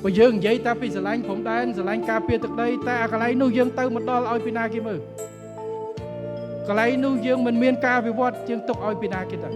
បើយើងនិយាយតែពីស្រឡាញ់ព្រំដែនស្រឡាញ់ការពារទឹកដីតែអាកន្លែងនោះយើងទៅមិនដល់ឲ្យពីណាគេមើលកន្លែងនោះយើងមិនមានការវិវត្តយើងទុកឲ្យពីណាគេទៅ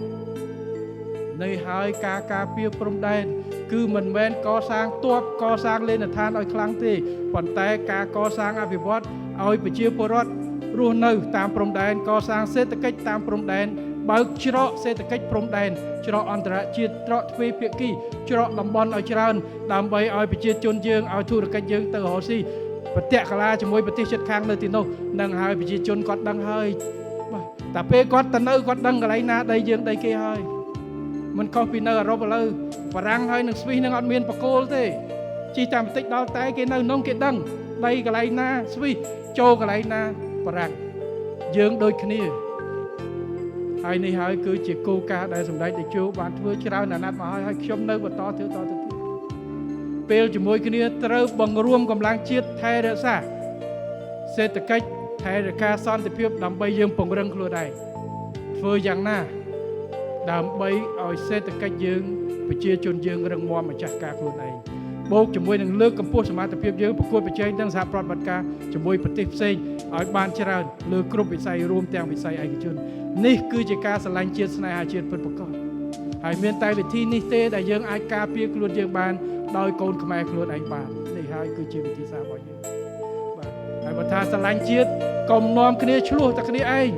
នៅហើយការពារព្រំដែនគឺមិនមែនកសាងទ័ពកសាងលេនដ្ឋានឲ្យខ្លាំងទេប៉ុន្តែការកសាងអភិវឌ្ឍឲ្យប្រជាពលរដ្ឋរស់នៅតាមព្រំដែនកសាងសេដ្ឋកិច្ចតាមព្រំដែនបើកច្រកសេដ្ឋកិច្ចព្រំដែនច្រកអន្តរជាតិច្រកទ្វេភាគីច្រកតំបន់ឲ្យច្រើនដើម្បីឲ្យប្រជាជនយើងឲ្យធុរកិច្ចយើងទៅរកស៊ីប្រតិកលាជាមួយប្រទេសជិតខាងនៅទីនោះនឹងហើយប្រជាជនគាត់ដឹងហើយបាទតែពេលគាត់ទៅនៅគាត់ដឹងកន្លែងណាដីយើងដីគេហើយមិនខុសពីនៅអឺរ៉ុបឥឡូវបារាំងហើយនឹងស្វីសនឹងអត់មានបកគោលទេជិះតាមបន្តិចដល់តែគេនៅនោះគេដឹងដីកន្លែងណាស្វីសចូលកន្លែងណាបារាំងយើងដូចគ្នាហើយនេះហើយគឺជាគោលការណ៍ដែលសម្ដេចតេជោបានធ្វើច្រើនអាណត្តិមកហើយខ្ញុំនៅបន្តធ្វើតទៅទៀតពេលជាមួយគ្នាត្រូវបង្រួមកម្លាំងជាតិថែរក្សាសេដ្ឋកិច្ចថែរក្សាសន្តិភាពដើម្បីយើងពង្រឹងខ្លួនឯងធ្វើយ៉ាងណាដើម្បីឲ្យសេដ្ឋកិច្ចយើងប្រជាជនយើងរឹងមាំម្ចាស់ការខ្លួនឯងបូកជាមួយនឹងលើកកម្ពស់សមត្ថភាពយើងប្រកួតប្រជែងទាំងសហប្រតិបត្តិការជាមួយប្រទេសផ្សេងឲ្យបានច្រើនលើគ្រប់វិស័យរួមទាំងវិស័យឯកជននេះគឺជាការស្រឡាញ់ជាតិស្នេហាជាតិពិតប្រាកដហើយមានតែវិធីនេះទេដែលយើងអាចការពារខ្លួនយើងបានដោយកូនខ្មែរខ្លួនឯងបាននេះហើយគឺជាវិធីសាស្ត្ររបស់យើងបាទហើយបើថាស្រឡាញ់ជាតិកុំនាំគ្នាឆ្លោះតែគ្នាឯង